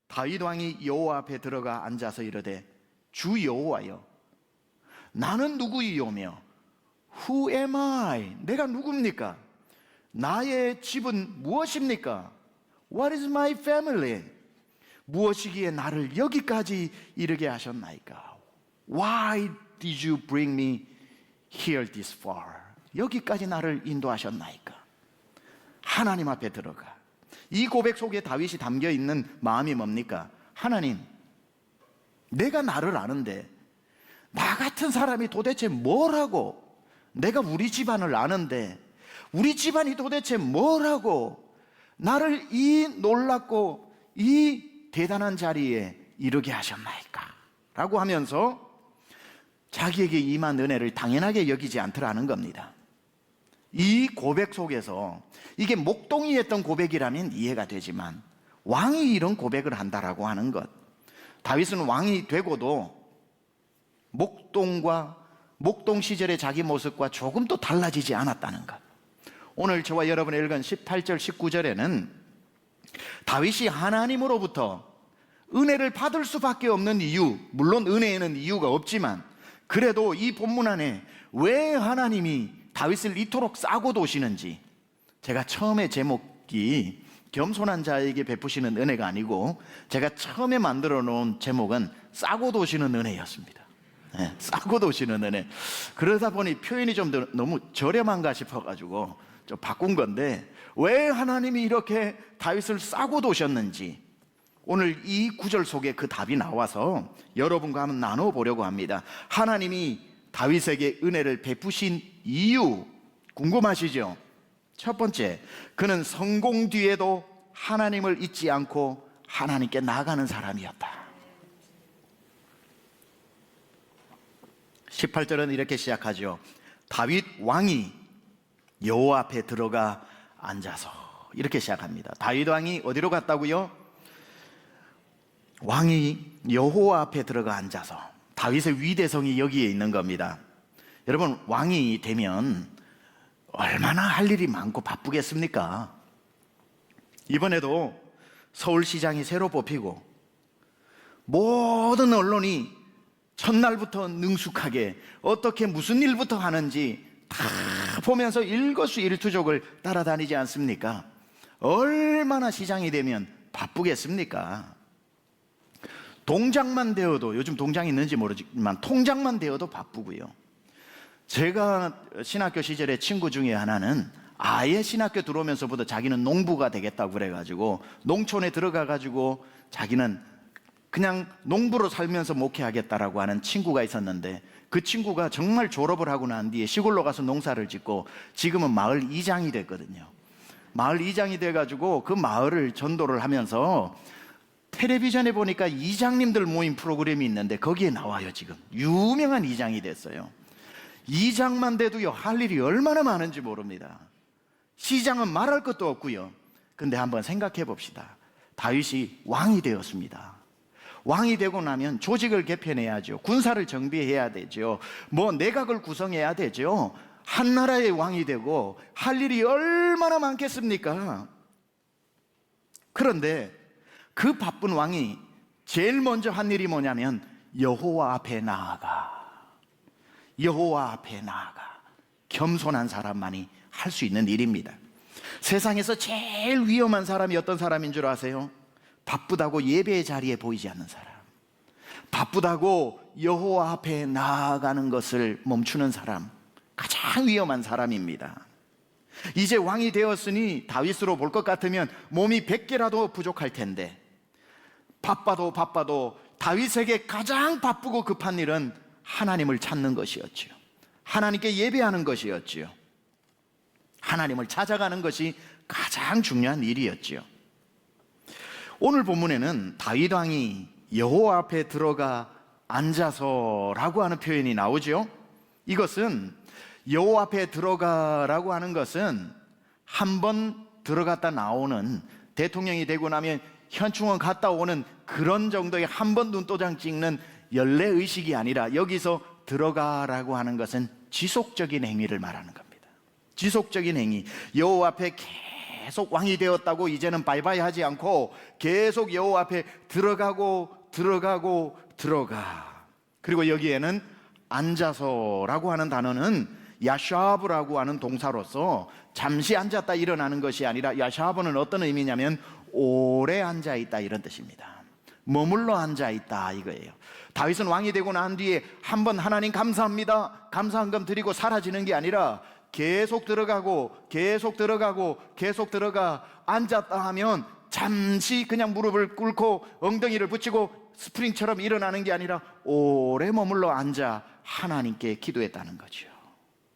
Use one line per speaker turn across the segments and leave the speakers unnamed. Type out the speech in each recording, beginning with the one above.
다윗 왕이 여호와 앞에 들어가 앉아서 이르되 주 여호와여 나는 누구이오며 Who am I? 내가 누굽니까? 나의 집은 무엇입니까? What is my family? 무엇이기에 나를 여기까지 이르게 하셨나이까? Why did you bring me here this far? 여기까지 나를 인도하셨나이까? 하나님 앞에 들어가. 이 고백 속에 다윗이 담겨 있는 마음이 뭡니까? 하나님, 내가 나를 아는데 나 같은 사람이 도대체 뭐라고, 내가 우리 집안을 아는데 우리 집안이 도대체 뭐라고 나를 이 놀랍고 이 대단한 자리에 이르게 하셨나이까? 라고 하면서 자기에게 임한 은혜를 당연하게 여기지 않더라는 겁니다. 이 고백 속에서 이게 목동이 했던 고백이라면 이해가 되지만 왕이 이런 고백을 한다라고 하는 것, 다윗은 왕이 되고도 목동 시절의 자기 모습과 조금도 달라지지 않았다는 것. 오늘 저와 여러분이 읽은 18절 19절에는 다윗이 하나님으로부터 은혜를 받을 수밖에 없는 이유, 물론 은혜에는 이유가 없지만 그래도 이 본문 안에 왜 하나님이 다윗을 이토록 싸고 도시는지, 제가 처음에 제목이 겸손한 자에게 베푸시는 은혜가 아니고 제가 처음에 만들어 놓은 제목은 싸고 도시는 은혜였습니다. 네, 싸고 도시는 은혜. 그러다 보니 표현이 좀 너무 저렴한가 싶어가지고 좀 바꾼 건데, 왜 하나님이 이렇게 다윗을 싸고 도셨는지 오늘 이 구절 속에 그 답이 나와서 여러분과 한번 나눠보려고 합니다. 하나님이 다윗에게 은혜를 베푸신 이유 궁금하시죠? 첫 번째, 그는 성공 뒤에도 하나님을 잊지 않고 하나님께 나아가는 사람이었다. 18절은 이렇게 시작하죠. 다윗 왕이 여호와 앞에 들어가 앉아서, 이렇게 시작합니다. 다윗 왕이 어디로 갔다고요? 왕이 여호와 앞에 들어가 앉아서, 다윗의 위대성이 여기에 있는 겁니다. 여러분, 왕이 되면 얼마나 할 일이 많고 바쁘겠습니까? 이번에도 서울시장이 새로 뽑히고 모든 언론이 첫날부터 능숙하게 어떻게 무슨 일부터 하는지 다 보면서 일거수일투족을 따라다니지 않습니까? 얼마나 시장이 되면 바쁘겠습니까? 동장만 되어도, 요즘 동장이 있는지 모르지만 통장만 되어도 바쁘고요. 제가 신학교 시절에 친구 중에 하나는 아예 신학교 들어오면서부터 자기는 농부가 되겠다고 그래가지고 농촌에 들어가가지고 자기는 그냥 농부로 살면서 목회하겠다라고 하는 친구가 있었는데, 그 친구가 정말 졸업을 하고 난 뒤에 시골로 가서 농사를 짓고 지금은 마을 이장이 됐거든요. 마을 이장이 돼가지고 그 마을을 전도를 하면서 텔레비전에 보니까 이장님들 모임 프로그램이 있는데 거기에 나와요. 지금 유명한 이장이 됐어요. 이장만 돼도요, 할 일이 얼마나 많은지 모릅니다. 시장은 말할 것도 없고요. 근데 한번 생각해 봅시다. 다윗이 왕이 되었습니다. 왕이 되고 나면 조직을 개편해야죠. 군사를 정비해야 되죠. 내각을 구성해야 되죠. 한 나라의 왕이 되고 할 일이 얼마나 많겠습니까? 그런데 그 바쁜 왕이 제일 먼저 한 일이 뭐냐면 여호와 앞에 나아가, 여호와 앞에 나아가, 겸손한 사람만이 할 수 있는 일입니다. 세상에서 제일 위험한 사람이 어떤 사람인 줄 아세요? 바쁘다고 예배의 자리에 보이지 않는 사람, 바쁘다고 여호와 앞에 나아가는 것을 멈추는 사람, 가장 위험한 사람입니다. 이제 왕이 되었으니 다윗으로 볼 것 같으면 몸이 100개라도 부족할 텐데, 바빠도 다윗에게 가장 바쁘고 급한 일은 하나님을 찾는 것이었죠. 하나님께 예배하는 것이었죠. 하나님을 찾아가는 것이 가장 중요한 일이었죠. 오늘 본문에는 다윗 왕이 여호와 앞에 들어가 앉아서라고 하는 표현이 나오죠. 이것은 여호와 앞에 들어가라고 하는 것은 한 번 들어갔다 나오는, 대통령이 되고 나면 현충원 갔다 오는 그런 정도의 한 번 눈도장 찍는 연례의식이 아니라, 여기서 들어가라고 하는 것은 지속적인 행위를 말하는 겁니다. 지속적인 행위, 여호와 앞에 계속 왕이 되었다고 이제는 바이바이 하지 않고 계속 여호와 앞에 들어가고 들어가. 그리고 여기에는 앉아서라고 하는 단어는 야샤브라고 하는 동사로서 잠시 앉았다 일어나는 것이 아니라, 야샤브는 어떤 의미냐면 오래 앉아 있다 이런 뜻입니다. 머물러 앉아 있다 이거예요. 다윗은 왕이 되고 난 뒤에 한번 하나님 감사합니다, 감사한금 드리고 사라지는 게 아니라 계속 들어가고 들어가. 앉았다 하면 잠시 그냥 무릎을 꿇고 엉덩이를 붙이고 스프링처럼 일어나는 게 아니라 오래 머물러 앉아 하나님께 기도했다는 거죠.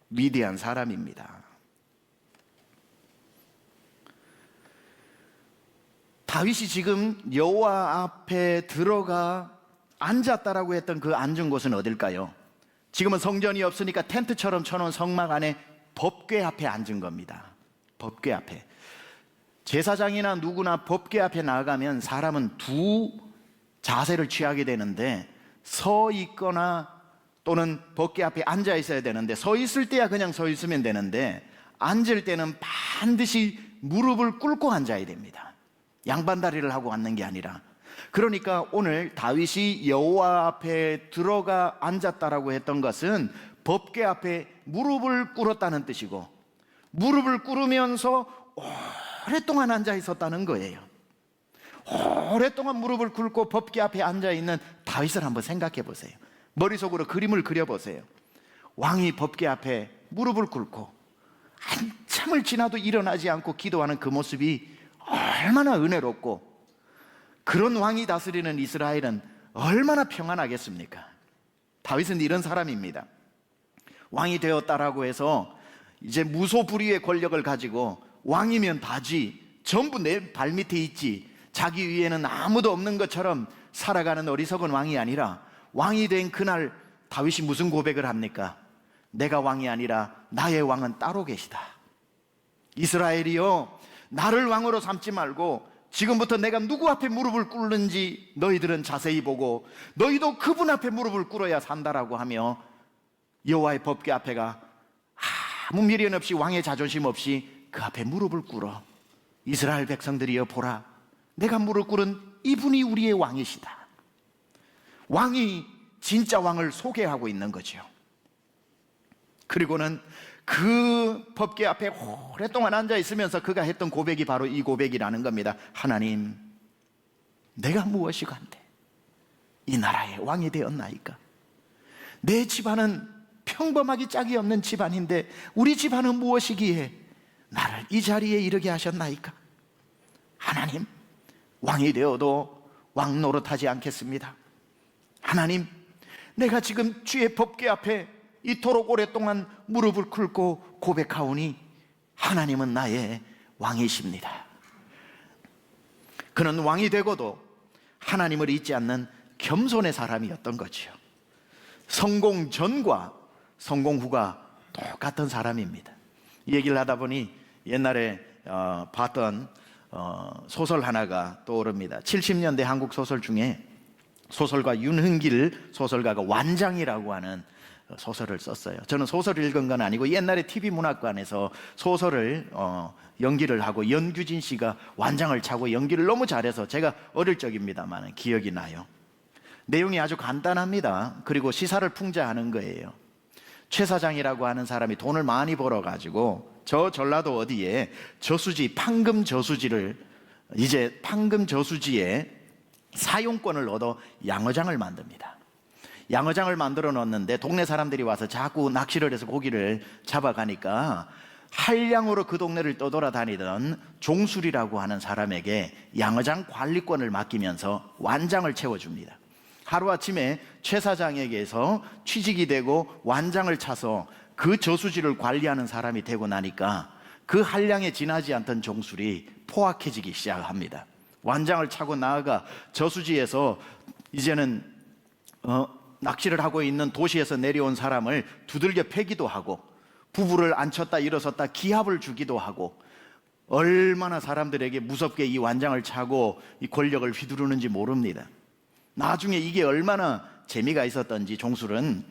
위대한 사람입니다. 다윗이 지금 여호와 앞에 들어가 앉았다라고 했던 그 앉은 곳은 어딜까요? 지금은 성전이 없으니까 텐트처럼 쳐놓은 성막 안에 법궤 앞에 앉은 겁니다. 법궤 앞에. 제사장이나 누구나 법궤 앞에 나아가면 사람은 두 자세를 취하게 되는데, 서 있거나 또는 법궤 앞에 앉아 있어야 되는데, 서 있을 때야 그냥 서 있으면 되는데 앉을 때는 반드시 무릎을 꿇고 앉아야 됩니다. 양반다리를 하고 앉는 게 아니라. 그러니까 오늘 다윗이 여호와 앞에 들어가 앉았다라고 했던 것은 법궤 앞에 무릎을 꿇었다는 뜻이고, 무릎을 꿇으면서 오랫동안 앉아 있었다는 거예요. 오랫동안 무릎을 꿇고 법궤 앞에 앉아 있는 다윗을 한번 생각해 보세요. 머릿속으로 그림을 그려보세요. 왕이 법궤 앞에 무릎을 꿇고 한참을 지나도 일어나지 않고 기도하는 그 모습이 얼마나 은혜롭고, 그런 왕이 다스리는 이스라엘은 얼마나 평안하겠습니까? 다윗은 이런 사람입니다. 왕이 되었다라고 해서 이제 무소불위의 권력을 가지고 왕이면 다지, 전부 내 발밑에 있지, 자기 위에는 아무도 없는 것처럼 살아가는 어리석은 왕이 아니라, 왕이 된 그날 다윗이 무슨 고백을 합니까? 내가 왕이 아니라 나의 왕은 따로 계시다. 이스라엘이여, 나를 왕으로 삼지 말고 지금부터 내가 누구 앞에 무릎을 꿇는지 너희들은 자세히 보고 너희도 그분 앞에 무릎을 꿇어야 산다라고 하며, 여호와의 법궤 앞에가 아무 미련 없이, 왕의 자존심 없이 그 앞에 무릎을 꿇어 이스라엘 백성들이여 보라, 내가 무릎 꿇은 이분이 우리의 왕이시다. 왕이 진짜 왕을 소개하고 있는 거죠. 그리고는 그 법궤 앞에 오랫동안 앉아 있으면서 그가 했던 고백이 바로 이 고백이라는 겁니다. 하나님, 내가 무엇이 간데 이 나라의 왕이 되었나이까? 내 집안은 평범하기 짝이 없는 집안인데 우리 집안은 무엇이기에 나를 이 자리에 이르게 하셨나이까? 하나님, 왕이 되어도 왕 노릇하지 않겠습니다. 하나님, 내가 지금 주의 법궤 앞에 이토록 오랫동안 무릎을 꿇고 고백하오니 하나님은 나의 왕이십니다. 그는 왕이 되고도 하나님을 잊지 않는 겸손의 사람이었던 거죠. 성공 전과 성공 후가 똑같은 사람입니다. 이 얘기를 하다 보니 옛날에 봤던 소설 하나가 떠오릅니다. 70년대 한국 소설 중에 소설가 윤흥길 소설가가 완장이라고 하는 소설을 썼어요. 저는 소설을 읽은 건 아니고 옛날에 TV 문학관에서 소설을 연기를 하고 연규진 씨가 완장을 차고 연기를 너무 잘해서 제가 어릴 적입니다만 기억이 나요. 내용이 아주 간단합니다. 그리고 시사를 풍자하는 거예요. 최 사장이라고 하는 사람이 돈을 많이 벌어가지고 저 전라도 어디에 저수지, 판금 저수지를, 이제 판금 저수지에 사용권을 얻어 양어장을 만듭니다. 양어장을 만들어 놓았는데 동네 사람들이 와서 자꾸 낚시를 해서 고기를 잡아가니까 한량으로 그 동네를 떠돌아다니던 종술이라고 하는 사람에게 양어장 관리권을 맡기면서 완장을 채워줍니다. 하루아침에 최 사장에게서 취직이 되고 완장을 차서 그 저수지를 관리하는 사람이 되고 나니까 그 한량에 지나지 않던 종술이 포악해지기 시작합니다. 완장을 차고 나아가 저수지에서 이제는 낚시를 하고 있는 도시에서 내려온 사람을 두들겨 패기도 하고 부부를 앉혔다 일어섰다 기합을 주기도 하고, 얼마나 사람들에게 무섭게 이 완장을 차고 이 권력을 휘두르는지 모릅니다. 나중에 이게 얼마나 재미가 있었던지 종술은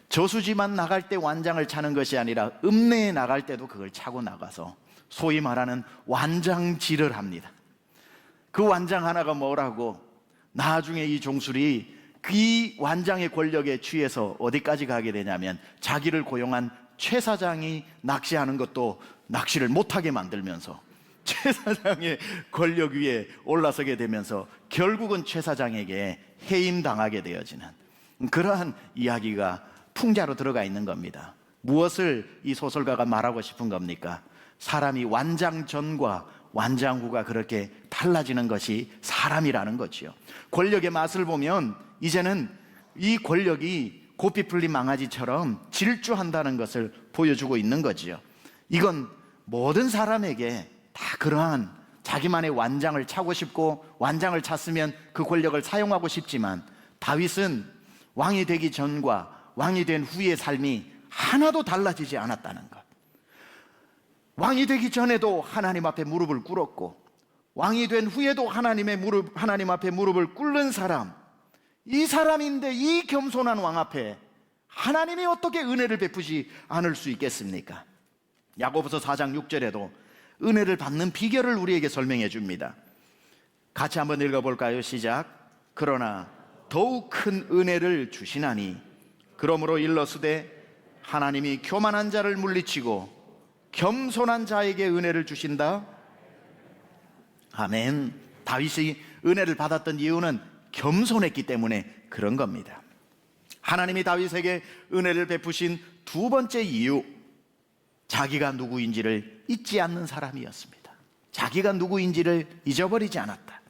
저수지만 나갈 때 완장을 차는 것이 아니라 읍내에 나갈 때도 그걸 차고 나가서 소위 말하는 완장질을 합니다. 그 완장 하나가 뭐라고? 나중에 이 종술이 그 완장의 권력에 취해서 어디까지 가게 되냐면 자기를 고용한 최 사장이 낚시하는 것도 낚시를 못하게 만들면서 최 사장의 권력 위에 올라서게 되면서 결국은 최 사장에게 해임당하게 되어지는 그러한 이야기가 풍자로 들어가 있는 겁니다. 무엇을 이 소설가가 말하고 싶은 겁니까? 사람이 완장 전과 완장 후가 그렇게 달라지는 것이 사람이라는 거지요. 권력의 맛을 보면 이제는 이 권력이 고삐 풀린 망아지처럼 질주한다는 것을 보여주고 있는 거지요. 이건 모든 사람에게 다 그러한 자기만의 완장을 차고 싶고 완장을 찼으면 그 권력을 사용하고 싶지만 다윗은 왕이 되기 전과 왕이 된 후의 삶이 하나도 달라지지 않았다는 것. 왕이 되기 전에도 하나님 앞에 무릎을 꿇었고 왕이 된 후에도 하나님 앞에 무릎을 꿇는 사람, 이 사람인데 이 겸손한 왕 앞에 하나님이 어떻게 은혜를 베푸지 않을 수 있겠습니까? 야고보서 4장 6절에도 은혜를 받는 비결을 우리에게 설명해 줍니다. 같이 한번 읽어볼까요? 시작. 그러나 더욱 큰 은혜를 주시나니 그러므로 일러스되 하나님이 교만한 자를 물리치고 겸손한 자에게 은혜를 주신다. 아멘. 다윗이 은혜를 받았던 이유는 겸손했기 때문에 그런 겁니다. 하나님이 다윗에게 은혜를 베푸신 두 번째 이유, 자기가 누구인지를 잊지 않는 사람이었습니다. 자기가 누구인지를 잊어버리지 않았다.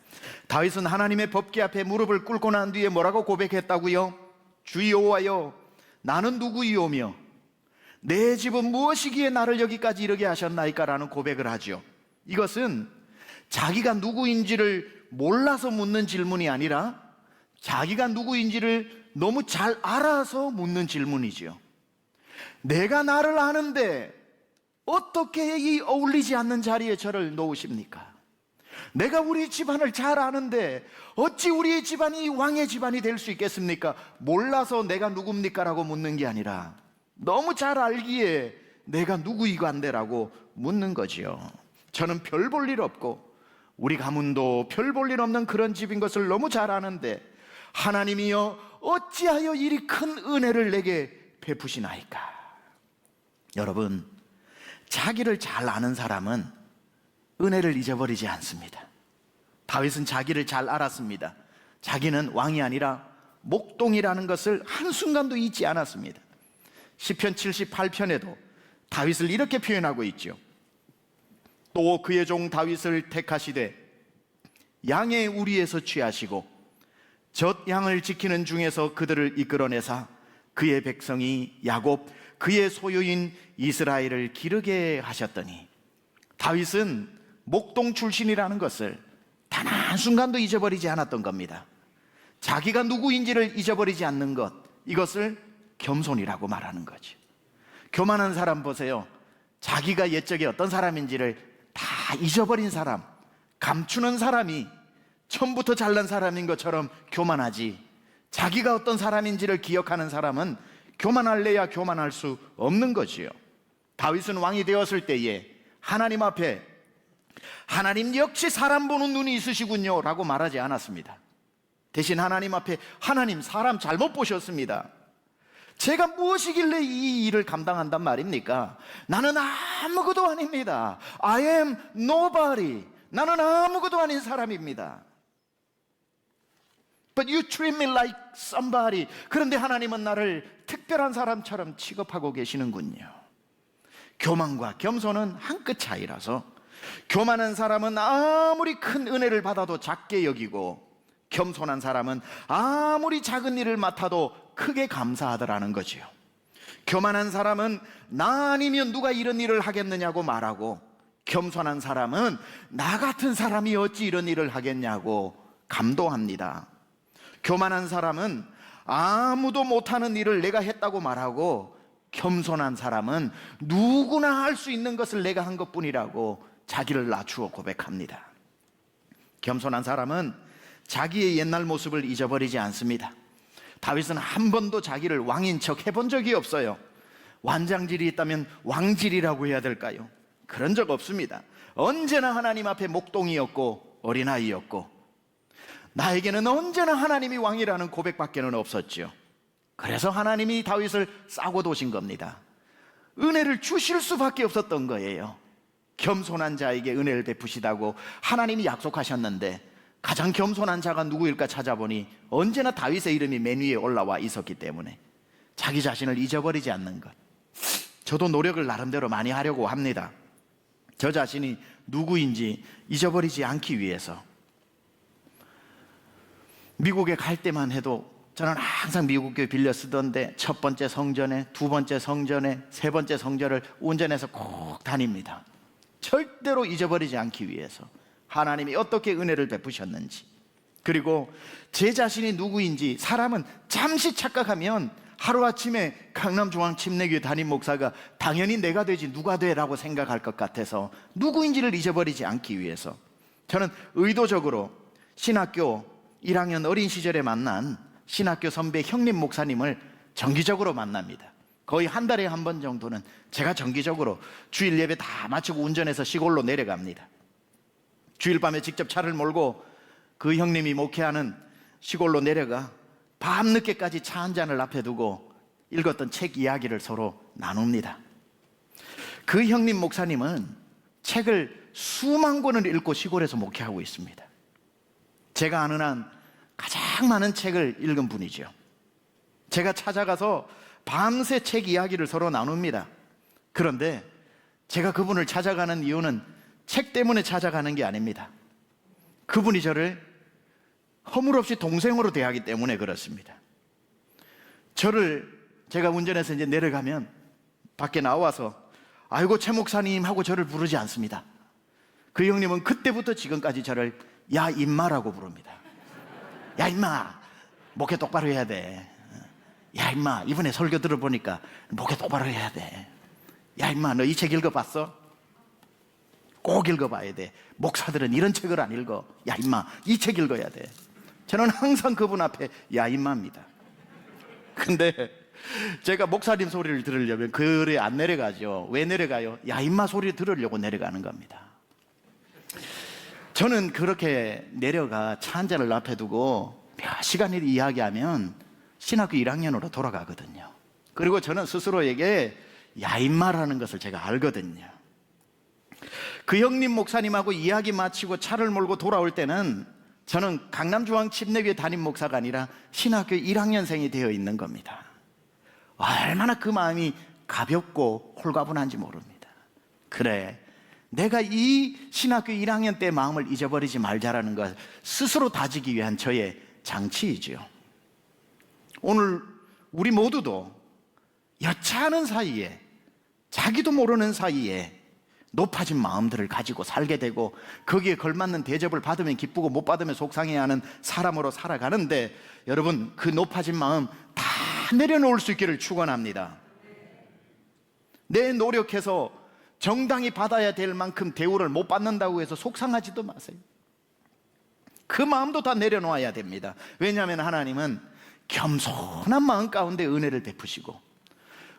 다윗은 하나님의 법궤 앞에 무릎을 꿇고 난 뒤에 뭐라고 고백했다고요? 주 여호와여, 나는 누구이오며 내 집은 무엇이기에 나를 여기까지 이르게 하셨나이까? 라는 고백을 하죠. 이것은 자기가 누구인지를 몰라서 묻는 질문이 아니라 자기가 누구인지를 너무 잘 알아서 묻는 질문이죠. 내가 나를 아는데 어떻게 이 어울리지 않는 자리에 저를 놓으십니까? 내가 우리 집안을 잘 아는데 어찌 우리의 집안이 왕의 집안이 될 수 있겠습니까? 몰라서 내가 누굽니까? 라고 묻는 게 아니라 너무 잘 알기에 내가 누구이간데라고 묻는 거지요. 저는 별 볼 일 없고 우리 가문도 별 볼 일 없는 그런 집인 것을 너무 잘 아는데 하나님이여 어찌하여 이리 큰 은혜를 내게 베푸시나이까? 여러분, 자기를 잘 아는 사람은 은혜를 잊어버리지 않습니다. 다윗은 자기를 잘 알았습니다. 자기는 왕이 아니라 목동이라는 것을 한순간도 잊지 않았습니다. 시편 78편에도 다윗을 이렇게 표현하고 있죠. 또 그의 종 다윗을 택하시되 양의 우리에서 취하시고 젖 양을 지키는 중에서 그들을 이끌어내사 그의 백성이 야곱 그의 소유인 이스라엘을 기르게 하셨더니, 다윗은 목동 출신이라는 것을 단 한순간도 잊어버리지 않았던 겁니다. 자기가 누구인지를 잊어버리지 않는 것, 이것을 겸손이라고 말하는 거죠. 교만한 사람 보세요. 자기가 옛적에 어떤 사람인지를 다 잊어버린 사람, 감추는 사람이 처음부터 잘난 사람인 것처럼 교만하지, 자기가 어떤 사람인지를 기억하는 사람은 교만할래야 교만할 수 없는 거지요. 다윗은 왕이 되었을 때에 하나님 앞에 하나님 역시 사람 보는 눈이 있으시군요 라고 말하지 않았습니다. 대신 하나님 앞에 하나님, 사람 잘못 보셨습니다. 제가 무엇이길래 이 일을 감당한단 말입니까? 나는 아무것도 아닙니다. I am nobody. 나는 아무것도 아닌 사람입니다. But you treat me like somebody. 그런데 하나님은 나를 특별한 사람처럼 취급하고 계시는군요. 교만과 겸손은 한 끗 차이라서 교만한 사람은 아무리 큰 은혜를 받아도 작게 여기고 겸손한 사람은 아무리 작은 일을 맡아도 크게 감사하더라는 거지요. 교만한 사람은 나 아니면 누가 이런 일을 하겠느냐고 말하고, 겸손한 사람은 나 같은 사람이 어찌 이런 일을 하겠냐고 감동합니다. 교만한 사람은 아무도 못하는 일을 내가 했다고 말하고, 겸손한 사람은 누구나 할 수 있는 것을 내가 한 것뿐이라고 자기를 낮추어 고백합니다. 겸손한 사람은 자기의 옛날 모습을 잊어버리지 않습니다. 다윗은 한 번도 자기를 왕인 척 해본 적이 없어요. 완장질이 있다면 왕질이라고 해야 될까요? 그런 적 없습니다. 언제나 하나님 앞에 목동이었고 어린아이였고, 나에게는 언제나 하나님이 왕이라는 고백밖에는 없었죠. 그래서 하나님이 다윗을 싸고 도신 겁니다. 은혜를 주실 수밖에 없었던 거예요. 겸손한 자에게 은혜를 베푸시다고 하나님이 약속하셨는데, 가장 겸손한 자가 누구일까 찾아보니 언제나 다윗의 이름이 맨 위에 올라와 있었기 때문에 자기 자신을 잊어버리지 않는 것. 저도 노력을 나름대로 많이 하려고 합니다. 저 자신이 누구인지 잊어버리지 않기 위해서. 미국에 갈 때만 해도 저는 항상 미국 교회 빌려 쓰던데, 첫 번째 성전에, 두 번째 성전에, 세 번째 성전을 운전해서 꼭 다닙니다. 절대로 잊어버리지 않기 위해서. 하나님이 어떻게 은혜를 베푸셨는지, 그리고 제 자신이 누구인지. 사람은 잠시 착각하면 하루아침에 강남중앙침례교회 담임 목사가 당연히 내가 되지 누가 돼라고 생각할 것 같아서 누구인지를 잊어버리지 않기 위해서 저는 의도적으로 신학교 1학년 어린 시절에 만난 신학교 선배 형님 목사님을 정기적으로 만납니다. 거의 한 달에 한 번 정도는 제가 정기적으로 주일 예배 다 마치고 운전해서 시골로 내려갑니다. 주일 밤에 직접 차를 몰고 그 형님이 목회하는 시골로 내려가 밤늦게까지 차 한 잔을 앞에 두고 읽었던 책 이야기를 서로 나눕니다. 그 형님 목사님은 책을 수만 권을 읽고 시골에서 목회하고 있습니다. 제가 아는 한 가장 많은 책을 읽은 분이죠. 제가 찾아가서 밤새 책 이야기를 서로 나눕니다. 그런데 제가 그분을 찾아가는 이유는 책 때문에 찾아가는 게 아닙니다. 그분이 저를 허물없이 동생으로 대하기 때문에 그렇습니다. 제가 운전해서 이제 내려가면 밖에 나와서 아이고 최 목사님 하고 저를 부르지 않습니다. 그 형님은 그때부터 지금까지 저를 야 임마라고 부릅니다. 야 임마, 목회 똑바로 해야 돼. 야 임마, 이번에 설교 들어보니까 목회 똑바로 해야 돼. 야 임마, 너 이 책 읽어봤어? 꼭 읽어봐야 돼. 목사들은 이런 책을 안 읽어. 야 임마, 이 책 읽어야 돼. 저는 항상 그분 앞에 야 임마입니다. 근데 제가 목사님 소리를 들으려면 그래 안 내려가죠. 왜 내려가요? 야 임마 소리를 들으려고 내려가는 겁니다. 저는 그렇게 내려가 차 한 잔을 앞에 두고 몇 시간을 이야기하면 신학교 1학년으로 돌아가거든요. 그리고 저는 스스로에게 야 임마라는 것을 제가 알거든요. 그 형님 목사님하고 이야기 마치고 차를 몰고 돌아올 때는 저는 강남중앙침례교회 담임 목사가 아니라 신학교 1학년생이 되어 있는 겁니다. 얼마나 그 마음이 가볍고 홀가분한지 모릅니다. 그래, 내가 이 신학교 1학년 때 마음을 잊어버리지 말자라는 것 스스로 다지기 위한 저의 장치이지요. 오늘 우리 모두도 여차하는 사이에, 자기도 모르는 사이에 높아진 마음들을 가지고 살게 되고, 거기에 걸맞는 대접을 받으면 기쁘고 못 받으면 속상해하는 사람으로 살아가는데, 여러분 그 높아진 마음 다 내려놓을 수 있기를 축원합니다. 내 노력해서 정당히 받아야 될 만큼 대우를 못 받는다고 해서 속상하지도 마세요. 그 마음도 다 내려놓아야 됩니다. 왜냐하면 하나님은 겸손한 마음 가운데 은혜를 베푸시고,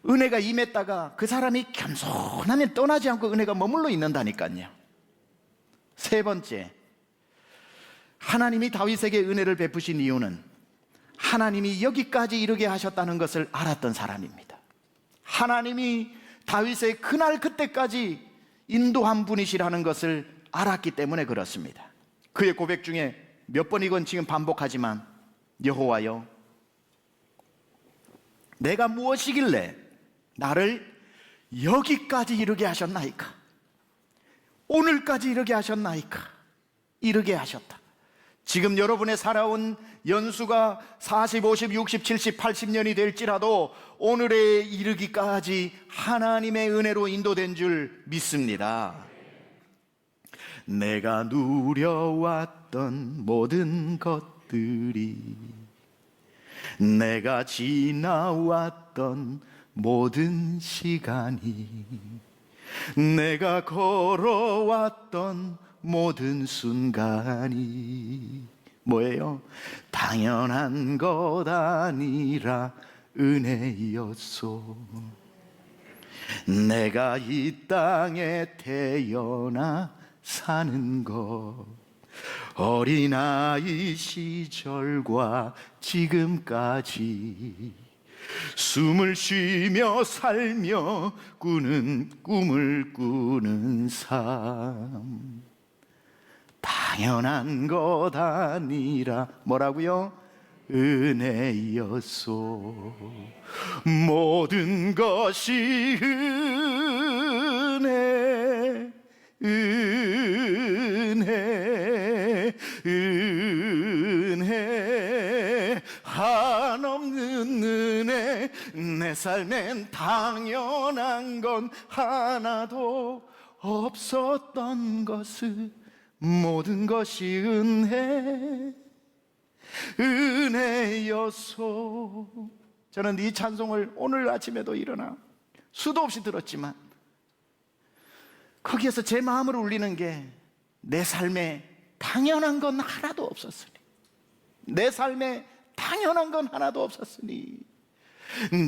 은혜가 임했다가 그 사람이 겸손하면 떠나지 않고 은혜가 머물러 있는다니까요. 세 번째, 하나님이 다윗에게 은혜를 베푸신 이유는 하나님이 여기까지 이르게 하셨다는 것을 알았던 사람입니다. 하나님이 다윗의 그날 그때까지 인도한 분이시라는 것을 알았기 때문에 그렇습니다. 그의 고백 중에 몇 번이건 지금 반복하지만, 여호와여, 내가 무엇이길래 나를 여기까지 이르게 하셨나이까? 오늘까지 이르게 하셨나이까? 이르게 하셨다. 지금 여러분의 살아온 연수가 40, 50, 60, 70, 80년이 될지라도 오늘에 이르기까지 하나님의 은혜로 인도된 줄 믿습니다. 내가 누려왔던 모든 것들이, 내가 지나왔던 모든 시간이, 내가 걸어왔던 모든 순간이 뭐예요? 당연한 것 아니라 은혜였소. 내가 이 땅에 태어나 사는 것, 어린아이 시절과 지금까지 숨을 쉬며 살며 꾸는 꿈을 꾸는 삶, 당연한 것 아니라 뭐라고요? 은혜였소. 모든 것이 은혜, 은혜, 은혜, 한없는 은혜. 내 삶엔 당연한 건 하나도 없었던 것을, 모든 것이 은혜, 은혜였소. 저는 이 찬송을 오늘 아침에도 일어나 수도 없이 들었지만 거기에서 제 마음을 울리는 게, 내 삶에 당연한 건 하나도 없었으니, 내 삶에 당연한 건 하나도 없었으니,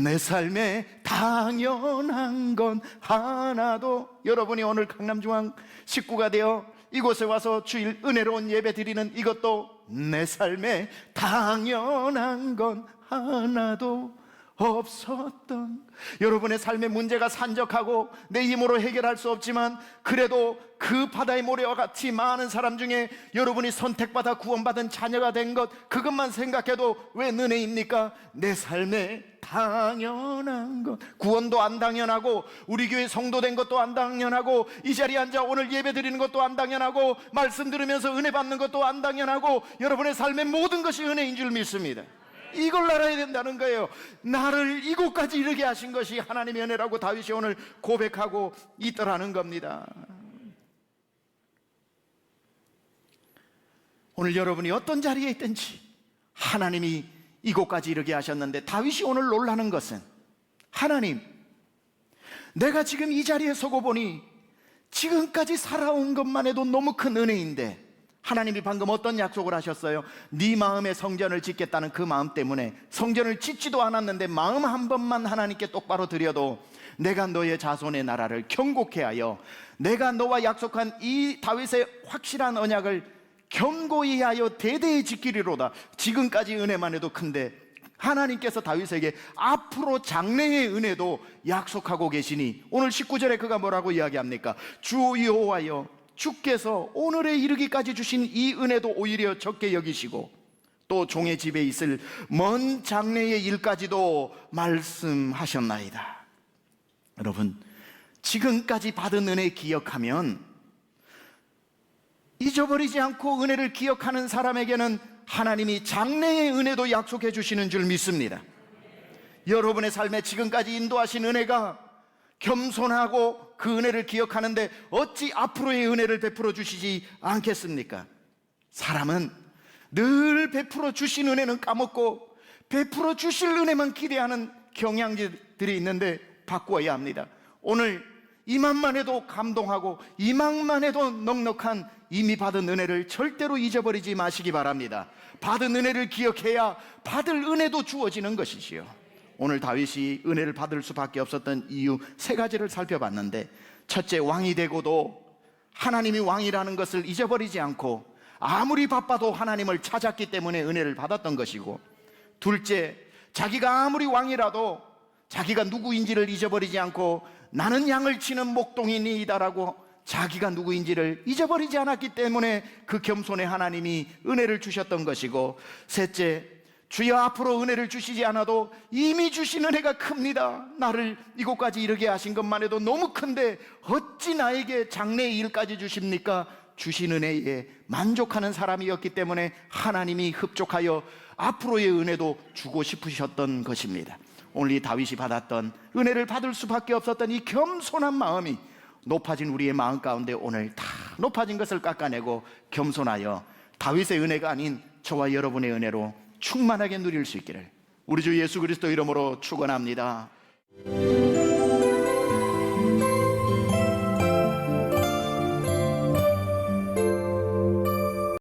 내 삶에 당연한 건 하나도. 여러분이 오늘 강남중앙 식구가 되어 이곳에 와서 주일 은혜로운 예배 드리는 이것도 내 삶에 당연한 건 하나도 없었던, 여러분의 삶의 문제가 산적하고 내 힘으로 해결할 수 없지만 그래도 그 바다의 모래와 같이 많은 사람 중에 여러분이 선택받아 구원받은 자녀가 된 것, 그것만 생각해도 왜 은혜입니까? 내 삶에 당연한 것, 구원도 안 당연하고, 우리 교회 성도 된 것도 안 당연하고, 이 자리에 앉아 오늘 예배 드리는 것도 안 당연하고, 말씀 들으면서 은혜 받는 것도 안 당연하고, 여러분의 삶의 모든 것이 은혜인 줄 믿습니다. 이걸 알아야 된다는 거예요. 나를 이곳까지 이르게 하신 것이 하나님의 은혜라고 다윗이 오늘 고백하고 있더라는 겁니다. 오늘 여러분이 어떤 자리에 있든지 하나님이 이곳까지 이르게 하셨는데, 다윗이 오늘 놀라는 것은, 하나님, 내가 지금 이 자리에 서고 보니 지금까지 살아온 것만 해도 너무 큰 은혜인데, 하나님이 방금 어떤 약속을 하셨어요? 네 마음에 성전을 짓겠다는 그 마음 때문에 성전을 짓지도 않았는데 마음 한 번만 하나님께 똑바로 드려도 내가 너의 자손의 나라를 견고케 하여, 내가 너와 약속한 이 다윗의 확실한 언약을 견고히 하여 대대히 지키리로다. 지금까지 은혜만 해도 큰데 하나님께서 다윗에게 앞으로 장래의 은혜도 약속하고 계시니, 오늘 19절에 그가 뭐라고 이야기합니까? 주 여호와여, 주께서 오늘에 이르기까지 주신 이 은혜도 오히려 적게 여기시고, 또 종의 집에 있을 먼 장래의 일까지도 말씀하셨나이다. 여러분, 지금까지 받은 은혜 기억하면, 잊어버리지 않고 은혜를 기억하는 사람에게는 하나님이 장래의 은혜도 약속해 주시는 줄 믿습니다. 여러분의 삶에 지금까지 인도하신 은혜가, 겸손하고 그 은혜를 기억하는데 어찌 앞으로의 은혜를 베풀어 주시지 않겠습니까? 사람은 늘 베풀어 주신 은혜는 까먹고 베풀어 주실 은혜만 기대하는 경향들이 있는데 바꾸어야 합니다. 오늘 이만만 해도 감동하고 이만만 해도 넉넉한 이미 받은 은혜를 절대로 잊어버리지 마시기 바랍니다. 받은 은혜를 기억해야 받을 은혜도 주어지는 것이지요. 오늘 다윗이 은혜를 받을 수밖에 없었던 이유 3가지를 살펴봤는데, 첫째, 왕이 되고도 하나님이 왕이라는 것을 잊어버리지 않고 아무리 바빠도 하나님을 찾았기 때문에 은혜를 받았던 것이고, 둘째, 자기가 아무리 왕이라도 자기가 누구인지를 잊어버리지 않고 나는 양을 치는 목동이니이다라고 자기가 누구인지를 잊어버리지 않았기 때문에 그 겸손의 하나님이 은혜를 주셨던 것이고, 셋째, 주여 앞으로 은혜를 주시지 않아도 이미 주신 은혜가 큽니다. 나를 이곳까지 이르게 하신 것만 해도 너무 큰데 어찌 나에게 장래의 일까지 주십니까? 주신 은혜에 만족하는 사람이었기 때문에 하나님이 흡족하여 앞으로의 은혜도 주고 싶으셨던 것입니다. 오늘 이 다윗이 받았던 은혜를 받을 수밖에 없었던 이 겸손한 마음이 높아진 우리의 마음 가운데 오늘 다 높아진 것을 깎아내고 겸손하여 다윗의 은혜가 아닌 저와 여러분의 은혜로 충만하게 누릴 수 있기를 우리 주 예수 그리스도 이름으로 축원합니다.